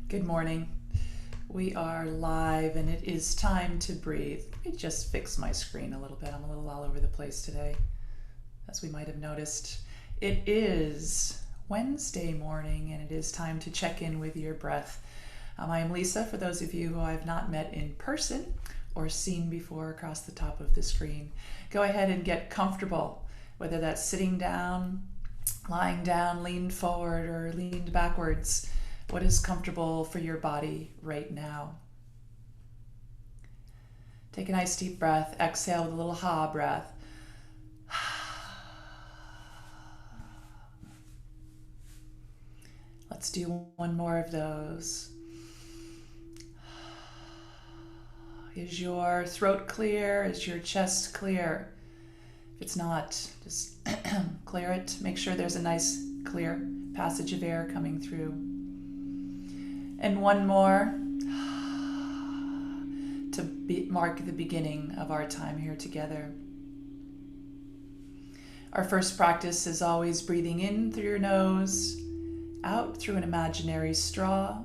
Good morning. We are live and it is time to breathe. Let me just fix my screen a little bit. I'm a little all over the place today, as we might have noticed. It is Wednesday morning and it is time to check in with your breath. I am Lisa, for those of you who I have not met in person or seen before across the top of the screen. Go ahead and get comfortable, whether that's sitting down, lying down, leaned forward, or leaned backwards. What is comfortable for your body right now? Take a nice deep breath. Exhale with a little ha breath. Let's do one more of those. Is your throat clear? Is your chest clear? If it's not, just clear it. Make sure there's a nice clear passage of air coming through. And one more to mark the beginning of our time here together. Our first practice is always breathing in through your nose, out through an imaginary straw.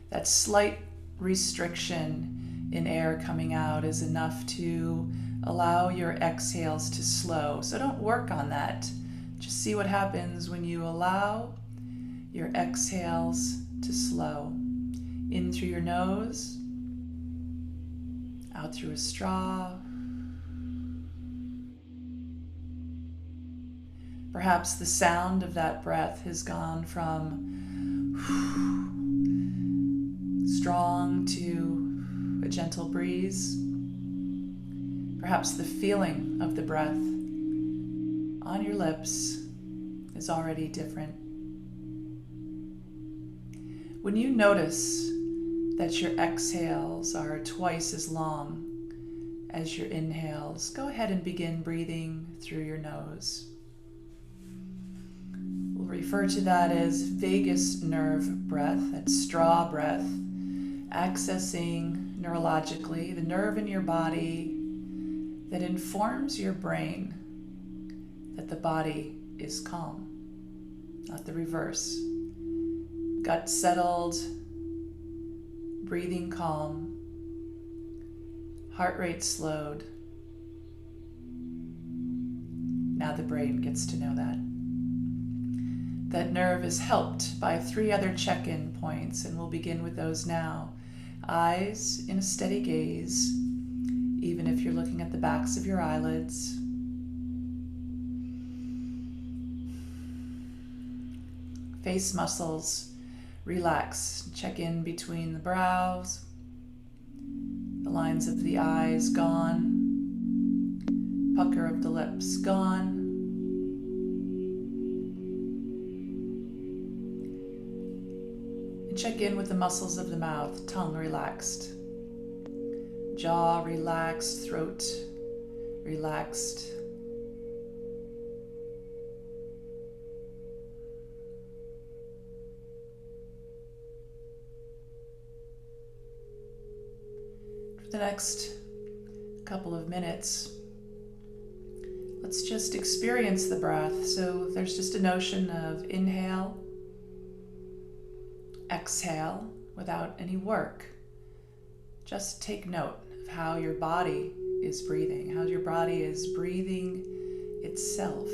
That slight restriction in air coming out is enough to allow your exhales to slow. So don't work on that. Just see what happens when you allow your exhales to slow. In through your nose, out through a straw. Perhaps the sound of that breath has gone from strong to a gentle breeze. Perhaps the feeling of the breath on your lips is already different. When you notice that your exhales are twice as long as your inhales, go ahead and begin breathing through your nose. We'll refer to that as vagus nerve breath, that straw breath, accessing neurologically the nerve in your body that informs your brain that the body is calm, not the reverse. Gut settled, breathing calm, heart rate slowed. Now the brain gets to know that. That nerve is helped by 3 other check-in points, and we'll begin with those now. Eyes in a steady gaze, even if you're looking at the backs of your eyelids. Face muscles relax. Check in between the brows. The lines of the eyes gone. Pucker of the lips gone. And check in with the muscles of the mouth. Tongue relaxed. Jaw relaxed. Throat relaxed. The next couple of minutes, let's just experience the breath. So there's just a notion of inhale, exhale without any work. Just take note of how your body is breathing, how your body is breathing itself.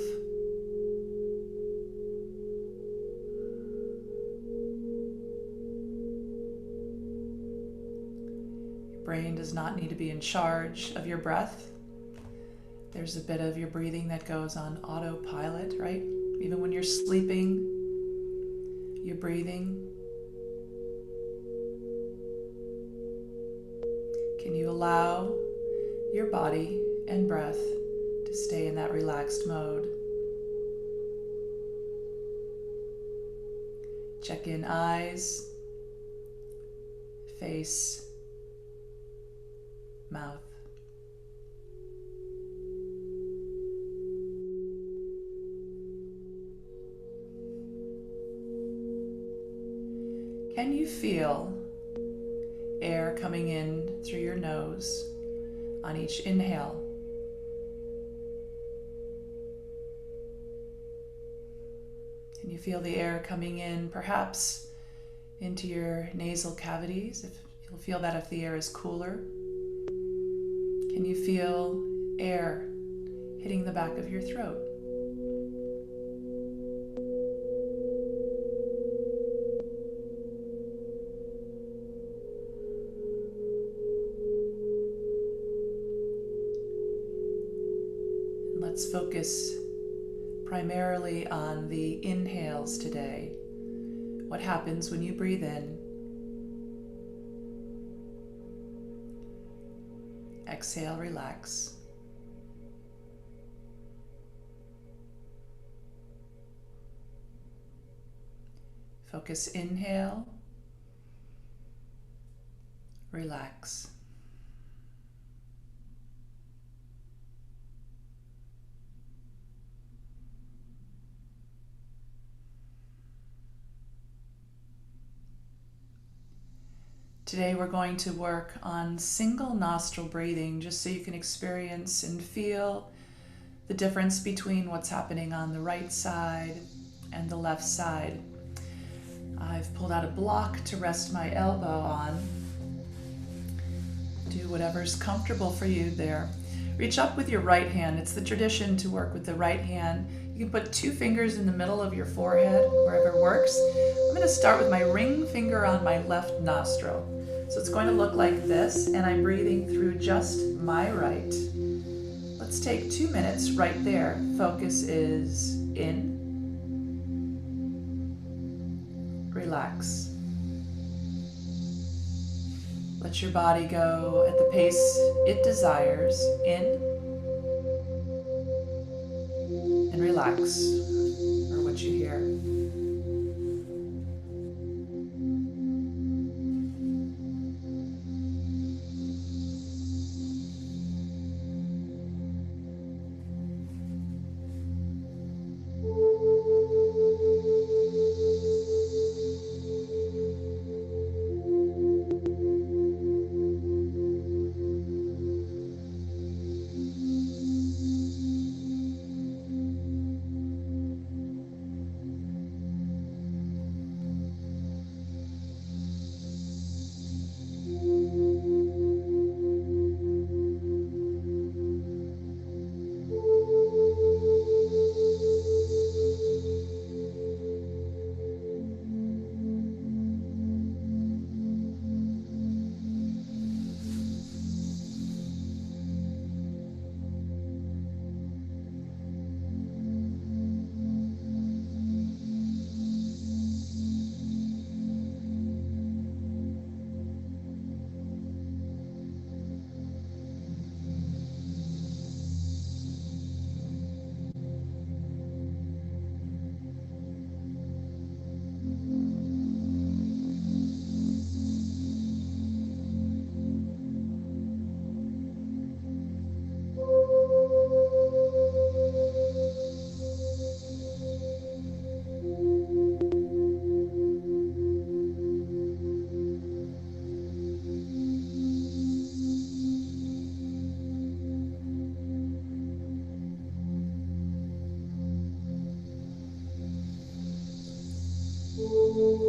Brain does not need to be in charge of your breath. There's a bit of your breathing that goes on autopilot, right? Even when you're sleeping, you're breathing. Can you allow your body and breath to stay in that relaxed mode? Check in eyes, face, mouth. Can you feel air coming in through your nose on each inhale? Can you feel the air coming in, perhaps into your nasal cavities? If you'll feel that if the air is cooler. Can you feel air hitting the back of your throat? And let's focus primarily on the inhales today. What happens when you breathe in? Exhale, relax. Focus, inhale, relax. Today we're going to work on single nostril breathing, just so you can experience and feel the difference between what's happening on the right side and the left side. I've pulled out a block to rest my elbow on. Do whatever's comfortable for you there. Reach up with your right hand. It's the tradition to work with the right hand. You can put 2 fingers in the middle of your forehead, wherever works. I'm going to start with my ring finger on my left nostril. So it's going to look like this, and I'm breathing through just my right. Let's take 2 minutes right there. Focus is in, relax. Let your body go at the pace it desires, in, and relax, or what you hear.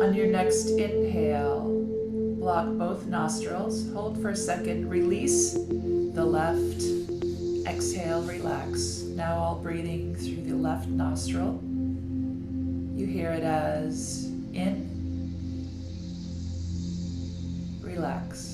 On your next inhale, block both nostrils, hold for a second, release the left, exhale, relax. Now all breathing through the left nostril. You hear it as in, relax.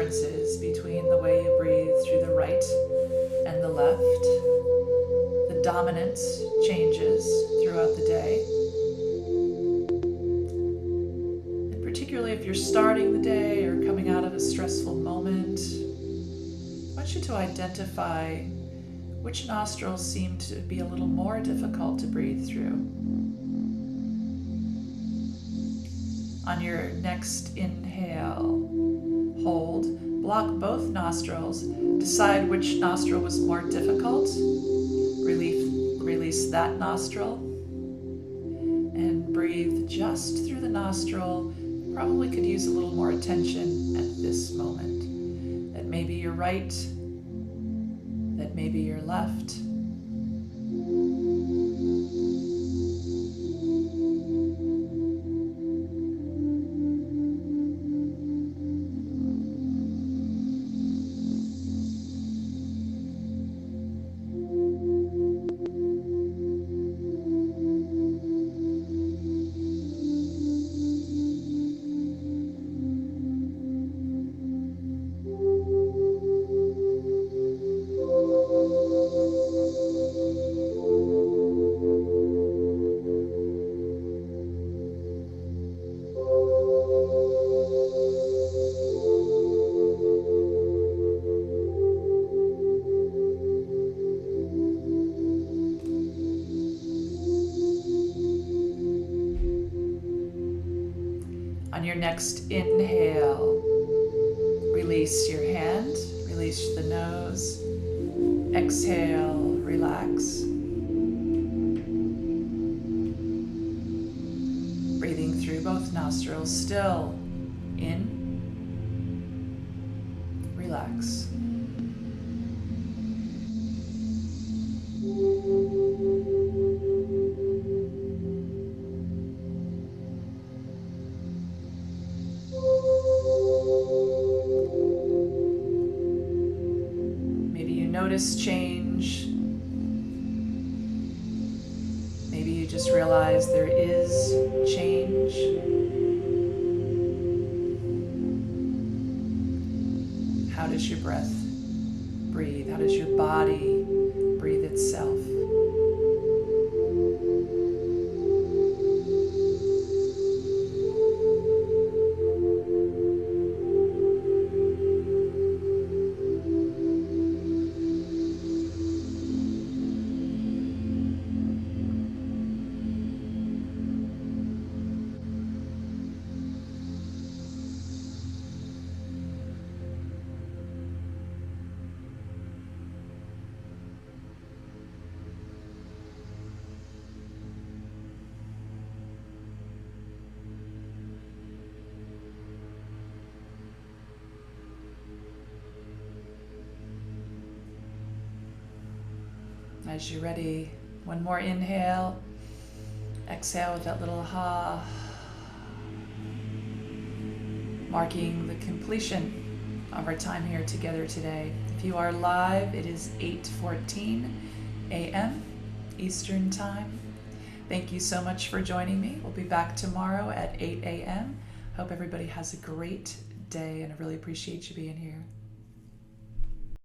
differences between the way you breathe through the right and the left. The dominance changes throughout the day. And particularly if you're starting the day or coming out of a stressful moment, I want you to identify which nostrils seem to be a little more difficult to breathe through. On your next inhale, hold, block both nostrils, decide which nostril was more difficult, release that nostril, and breathe just through the nostril. Probably could use a little more attention at this moment. That may be your right, that may be your left. On your next inhale, release your hand, release the nose. Exhale, relax. Breathing through both nostrils, still in, relax. Notice change. Maybe you just realize there is change. How does your breath breathe? How does your body breathe itself? As you're ready, one more inhale. Exhale with that little ha, marking the completion of our time here together today. If you are live, it is 8:14 a.m. Eastern Time. Thank you so much for joining me. We'll be back tomorrow at 8 a.m. Hope everybody has a great day, and I really appreciate you being here.